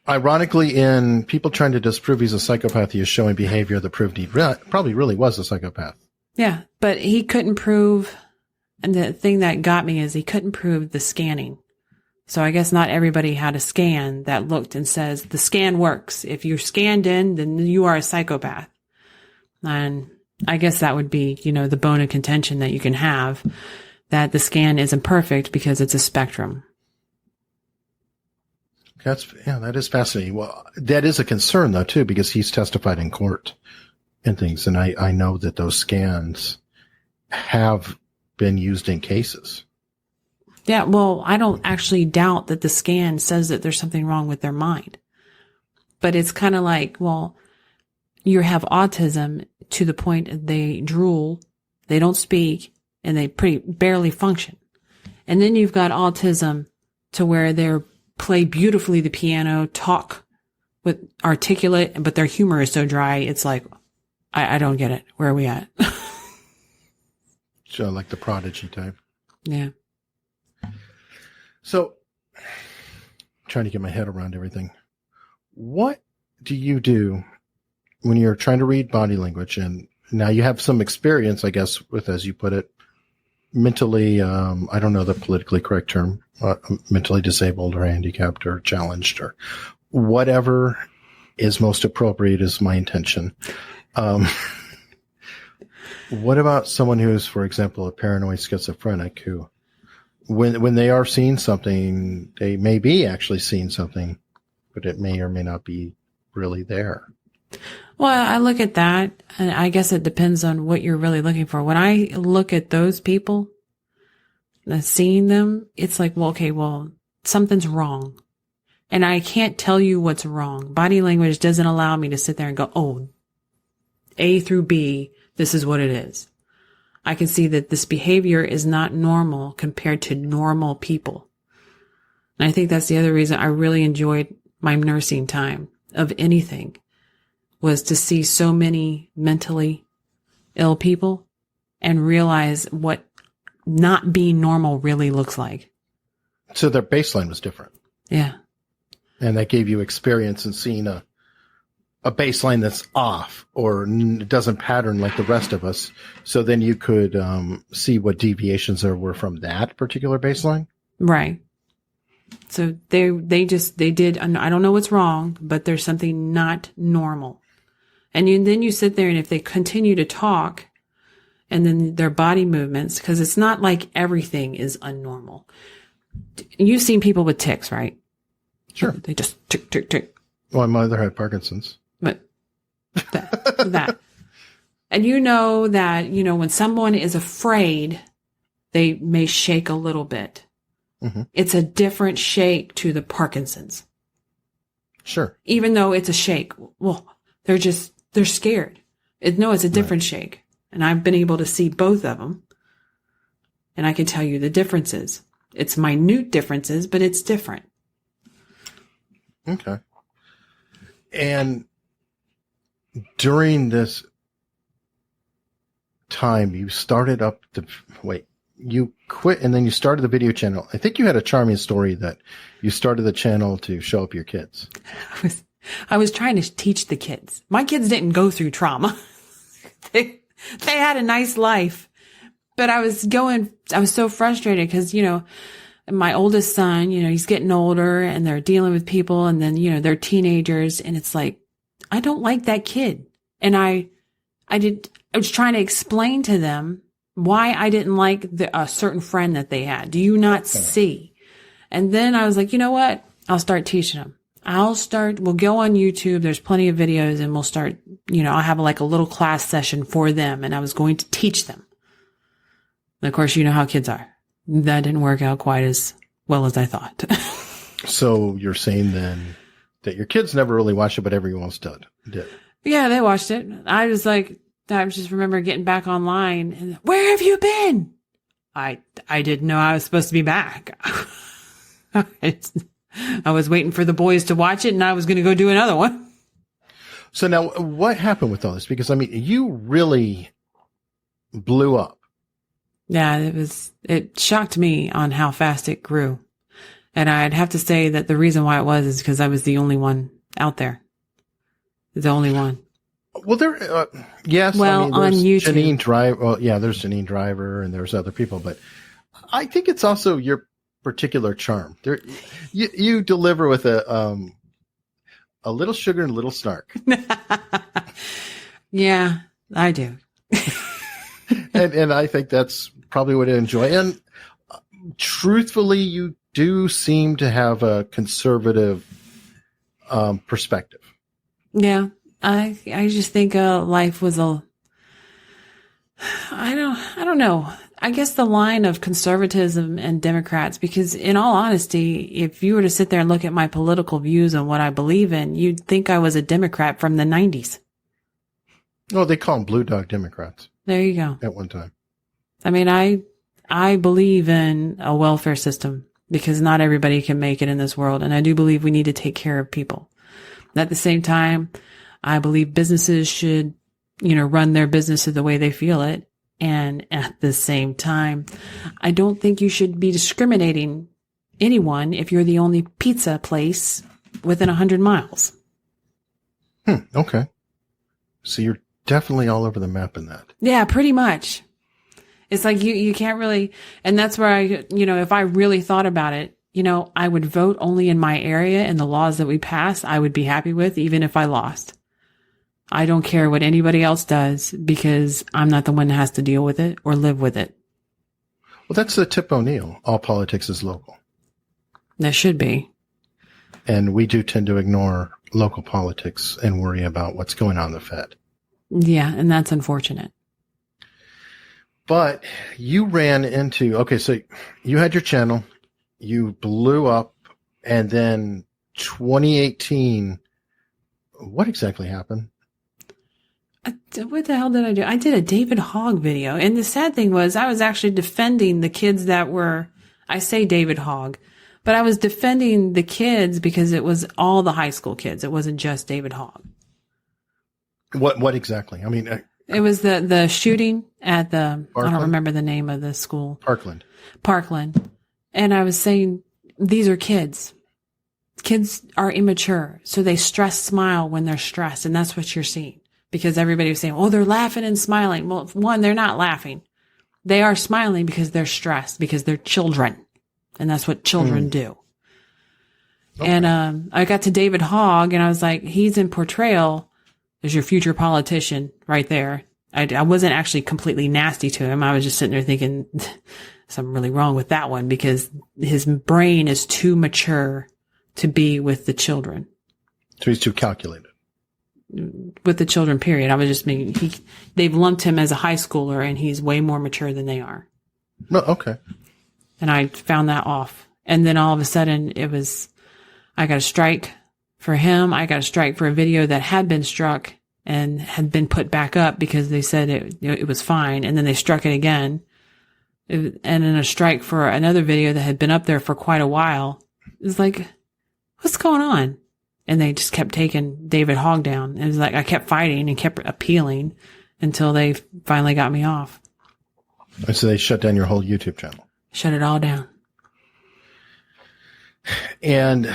ironically, in people trying to disprove he's a psychopath, he is showing behavior that proved he probably really was a psychopath. Yeah, but he couldn't prove, and the thing that got me is he couldn't prove the scanning. So I guess not everybody had a scan that looked and says, the scan works. If you're scanned in, then you are a psychopath. And I guess that would be, the bone of contention that you can have, that the scan isn't perfect because it's a spectrum. That is fascinating. Well, that is a concern though too, because he's testified in court and things. And I know that those scans have been used in cases. Yeah. Well, I don't actually doubt that the scan says that there's something wrong with their mind, but it's kind of like, well, you have autism to the point they drool, they don't speak, and they barely function. And then you've got autism to where they're play beautifully the piano, talk with articulate, but their humor is so dry. It's like, I don't get it. Where are we at? So like the prodigy type. Yeah. So, trying to get my head around everything. What do you do when you're trying to read body language? And now you have some experience, I guess, with, as you put it, mentally, I don't know the politically correct term, mentally disabled or handicapped or challenged or whatever is most appropriate is my intention. What about someone who is, for example, a paranoid schizophrenic who, when they are seeing something, they may be actually seeing something, but it may or may not be really there? Well, I look at that, and I guess it depends on what you're really looking for. When I look at those people, seeing them, it's like, well, okay, well, something's wrong. And I can't tell you what's wrong. Body language doesn't allow me to sit there and go, oh, A through B, this is what it is. I can see that this behavior is not normal compared to normal people. And I think that's the other reason I really enjoyed my nursing time of anything, was to see so many mentally ill people and realize what not being normal really looks like. So their baseline was different. Yeah. And that gave you experience in seeing a baseline that's off or it doesn't pattern like the rest of us. So then you could see what deviations there were from that particular baseline. Right. So they did, I don't know what's wrong, but there's something not normal. And then you sit there, and if they continue to talk and then their body movements, because it's not like everything is unnormal. You've seen people with tics, right? Sure. They just tick, tick, tick. Well, my mother had Parkinson's. But that. And you know that, when someone is afraid, they may shake a little bit. Mm-hmm. It's a different shake to the Parkinson's. Sure. Even though it's a shake. Well, they're scared. It's a different shake. And I've been able to see both of them. And I can tell you the differences. It's minute differences, but it's different. Okay. And during this time, you started up you quit and then you started the video channel. I think you had a charming story that you started the channel to show up your kids. I was trying to teach the kids. My kids didn't go through trauma. They had a nice life, but I was so frustrated because, my oldest son, he's getting older and they're dealing with people, and then, they're teenagers, and it's like, I don't like that kid. And I was trying to explain to them why I didn't like a certain friend that they had. Do you not see? And then I was like, you know what? I'll start teaching them. We'll go on YouTube. There's plenty of videos, and we'll start, I'll have a little class session for them, and I was going to teach them. And of course, you know how kids are. That didn't work out quite as well as I thought. So you're saying then that your kids never really watched it, but everyone else did. Yeah, they watched it. I just remember getting back online and, where have you been? I didn't know I was supposed to be back. I was waiting for the boys to watch it, and I was going to go do another one. So now what happened with all this? Because you really blew up. Yeah, it shocked me on how fast it grew. And I'd have to say that the reason why it was is because I was the only one out there. The only one. Well, yes. Well, on YouTube. Janine Driver. Well, yeah, there's Janine Driver and there's other people, but I think it's also your particular charm. You deliver with a little sugar and a little snark. Yeah, I do. and I think that's probably what I enjoy. And truthfully, you do seem to have a conservative perspective. Yeah, I just think life was I don't know. I guess the line of conservatism and Democrats, because in all honesty, if you were to sit there and look at my political views and what I believe in, you'd think I was a Democrat from the 90s. Oh, they call them blue dog Democrats. There you go. At one time. I believe in a welfare system because not everybody can make it in this world. And I do believe we need to take care of people. And at the same time, I believe businesses should, run their business the way they feel it. And at the same time, I don't think you should be discriminating anyone if you're the only pizza place within 100 miles. Okay. So you're definitely all over the map in that. Yeah, pretty much. It's like you can't really, and that's where if I really thought about it, I would vote only in my area, and the laws that we pass, I would be happy with, even if I lost. I don't care what anybody else does, because I'm not the one that has to deal with it or live with it. Well, that's the Tip O'Neill. All politics is local. That should be. And we do tend to ignore local politics and worry about what's going on in the Fed. Yeah, and that's unfortunate. But you ran into, okay, so you had your channel, you blew up, and then 2018, what exactly happened? What the hell did I do? I did a David Hogg video. And the sad thing was I was actually defending the kids that were, I say David Hogg, but I was defending the kids because it was all the high school kids. It wasn't just David Hogg. What exactly? I mean, it was the shooting at the, Parkland? I don't remember the name of the school. Parkland. And I was saying, these are kids. Kids are immature. So they smile when they're stressed. And that's what you're seeing. Because everybody was saying, oh, they're laughing and smiling. Well, one, they're not laughing. They are smiling because they're stressed, because they're children. And that's what children do. Okay. And I got to David Hogg, and I was like, he's in portrayal as your future politician right there. I wasn't actually completely nasty to him. I was just sitting there thinking something really wrong with that one, because his brain is too mature to be with the children. So he's too calculated. With the children, period. I was just they've lumped him as a high schooler, and he's way more mature than they are. No, okay. And I found that off. And then all of a sudden I got a strike for him. I got a strike for a video that had been struck and had been put back up because they said it was fine. And then they struck it again. And then a strike for another video that had been up there for quite a while. It was like, what's going on? And they just kept taking David Hogg down. It was like I kept fighting and kept appealing until they finally got me off. And so they shut down your whole YouTube channel. Shut it all down. And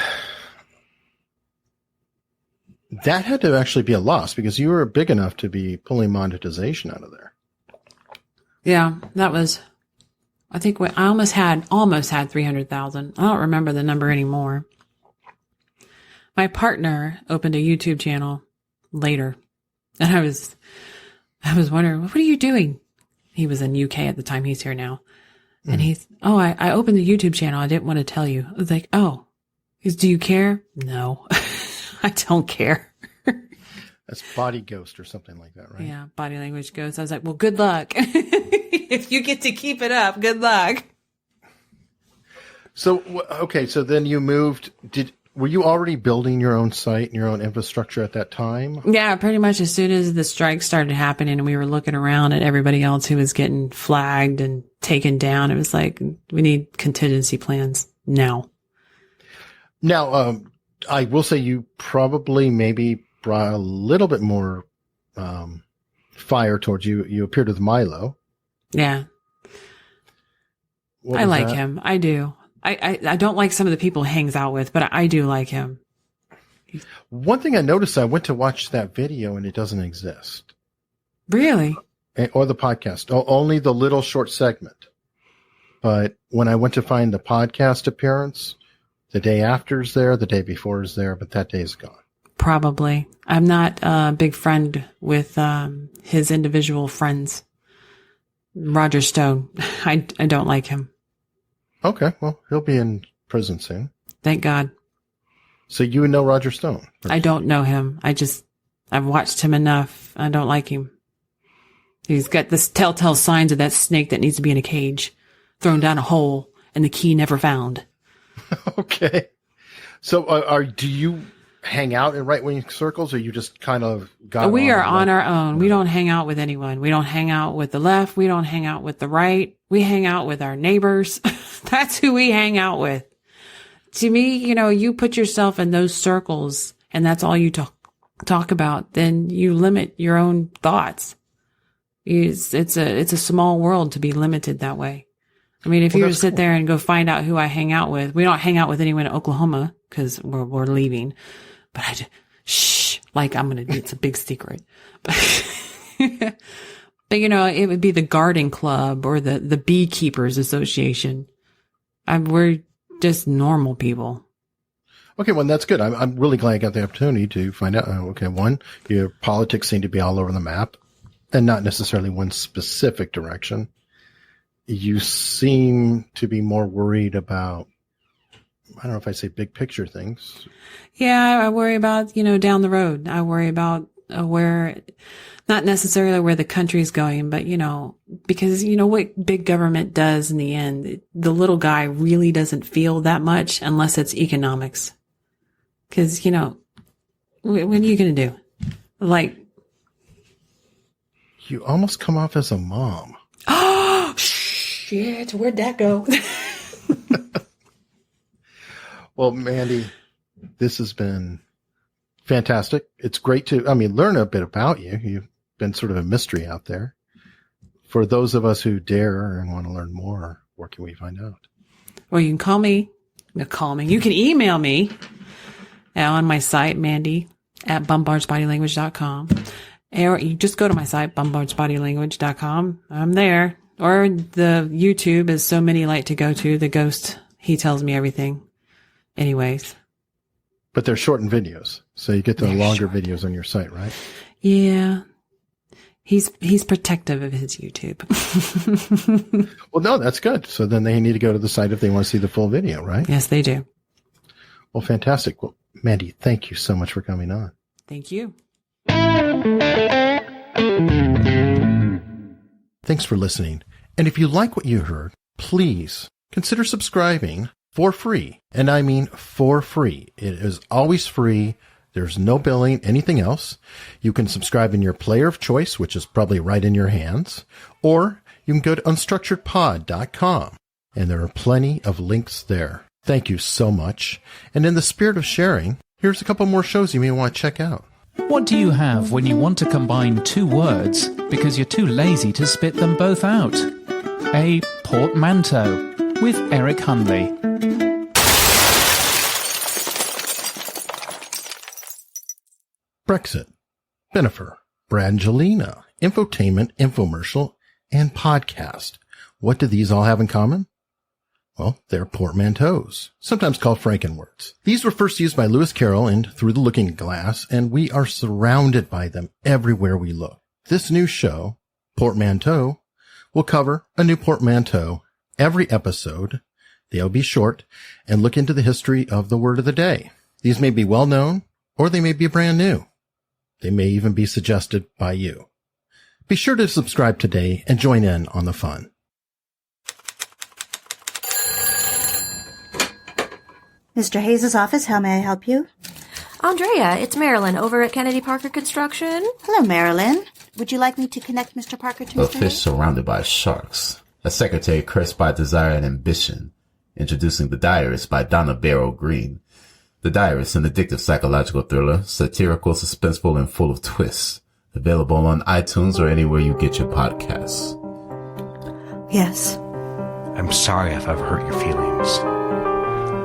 that had to actually be a loss, because you were big enough to be pulling monetization out of there. Yeah, that was, I think I almost had 300,000. I don't remember the number anymore. My partner opened a YouTube channel later, and I was wondering, what are you doing? He was in UK at the time. He's here now. And I opened the YouTube channel. I didn't want to tell you. I was like, do you care? No, I don't care. That's body ghost or something like that, right? Yeah. Body language ghost. I was like, well, good luck. If you get to keep it up, good luck. So, okay. So then you moved, were you already building your own site and your own infrastructure at that time? Yeah, pretty much as soon as the strike started happening and we were looking around at everybody else who was getting flagged and taken down, it was like, we need contingency plans now. Now, I will say you probably maybe brought a little bit more fire towards you. You appeared with Milo. Yeah. I like him. I do. I don't like some of the people he hangs out with, but I do like him. One thing I noticed, I went to watch that video and it doesn't exist. Really? Or the podcast. Only the little short segment. But when I went to find the podcast appearance, the day after is there, the day before is there, but that day is gone. Probably. I'm not a big friend with his individual friends. Roger Stone. I don't like him. Okay, well, he'll be in prison soon. Thank God. So you know Roger Stone? I don't know him. I've watched him enough. I don't like him. He's got this telltale signs of that snake that needs to be in a cage, thrown down a hole, and the key never found. Okay. So do you hang out in right-wing circles, or you just kind of We are on our own. We don't hang out with anyone. We don't hang out with the left. We don't hang out with the right. We hang out with our neighbors. That's who we hang out with. To me, you put yourself in those circles and that's all you talk about, then you limit your own thoughts. It's a small world to be limited that way. I mean, if you were to sit there and go find out who I hang out with, we don't hang out with anyone in Oklahoma because we're leaving, but like it's a big secret. But it would be the garden club or the beekeepers association. We're just normal people. Okay, well, that's good. I'm really glad I got the opportunity to find out. Okay, one, your politics seem to be all over the map and not necessarily one specific direction. You seem to be more worried about, I don't know if I say big picture things. Yeah, I worry about, down the road. I worry about where, not necessarily where the country's going, but, because what big government does in the end, the little guy really doesn't feel that much unless it's economics. Because, what are you going to do? Like, you almost come off as a mom. Oh, shit. Where'd that go? Well, Mandy, this has been fantastic. It's great to, learn a bit about you. You've been sort of a mystery out there. For those of us who dare and want to learn more, where can we find out? Well, you can call me. You can email me on my site, Mandy@bombardsbodylanguage.com. Or you just go to my site, bombardsbodylanguage.com. I'm there. Or the YouTube, as so many like to go to. The ghost, he tells me everything. Anyways. But they're shortened videos. So you get the longer videos on your site, right? Yeah. He's protective of his YouTube. Well, no, that's good. So then they need to go to the site if they want to see the full video, right? Yes, they do. Well, fantastic. Well, Mandy, thank you so much for coming on. Thank you. Thanks for listening. And if you like what you heard, please consider subscribing for free. And I mean for free. It is always free. There's no billing, anything else. You can subscribe in your player of choice, which is probably right in your hands, or you can go to unstructuredpod.com, and there are plenty of links there. Thank you so much. And in the spirit of sharing, here's a couple more shows you may want to check out. What do you have when you want to combine two words because you're too lazy to spit them both out? A portmanteau with Eric Hundley. Brexit, Benifer, Brangelina, infotainment, infomercial, and podcast. What do these all have in common? Well, they're portmanteaus, sometimes called Frankenwords. These were first used by Lewis Carroll in Through the Looking Glass, and we are surrounded by them everywhere we look. This new show, Portmanteau, will cover a new portmanteau every episode. They'll be short and look into the history of the word of the day. These may be well known, or they may be brand new. They may even be suggested by you. Be sure to subscribe today and join in on the fun. Mr. Hayes' office, how may I help you? Andrea, it's Marilyn over at Kennedy Parker Construction. Hello, Marilyn. Would you like me to connect Mr. Parker to A Mr. fish Hayes? surrounded by sharks. A secretary cursed by desire and ambition. Introducing The Diarist by Donna Barrow Green. The Diarist, an addictive psychological thriller, satirical, suspenseful, and full of twists. Available on iTunes or anywhere you get your podcasts. Yes. I'm sorry if I've hurt your feelings.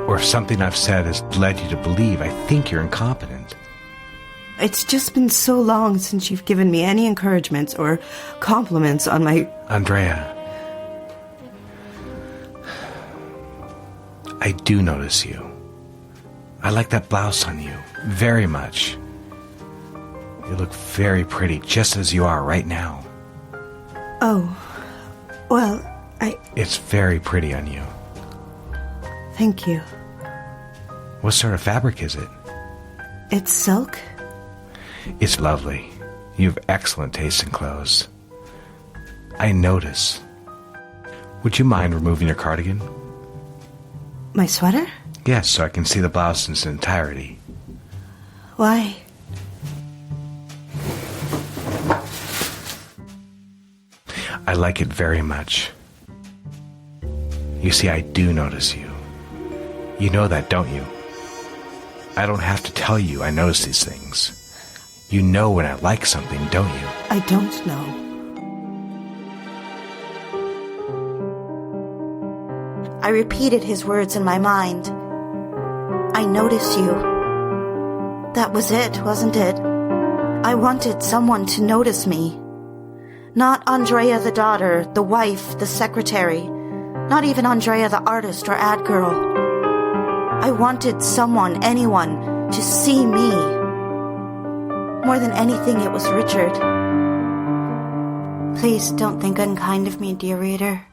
Or if something I've said has led you to believe I think you're incompetent. It's just been so long since you've given me any encouragements or compliments on my... Andrea, I do notice you. I like that blouse on you very much. You look very pretty just as you are right now. Oh, well, It's very pretty on you. Thank you. What sort of fabric is it? It's silk? It's lovely. You have excellent taste in clothes. I notice. Would you mind removing your cardigan? My sweater? Yes, so I can see the blouse in its entirety. Why? I like it very much. You see, I do notice you. You know that, don't you? I don't have to tell you I notice these things. You know when I like something, don't you? I don't know. I repeated his words in my mind. I notice you. That was it, wasn't it? I wanted someone to notice me. Not Andrea the daughter, the wife, the secretary. Not even Andrea the artist or ad girl. I wanted someone, anyone, to see me. More than anything, it was Richard. Please don't think unkind of me, dear reader.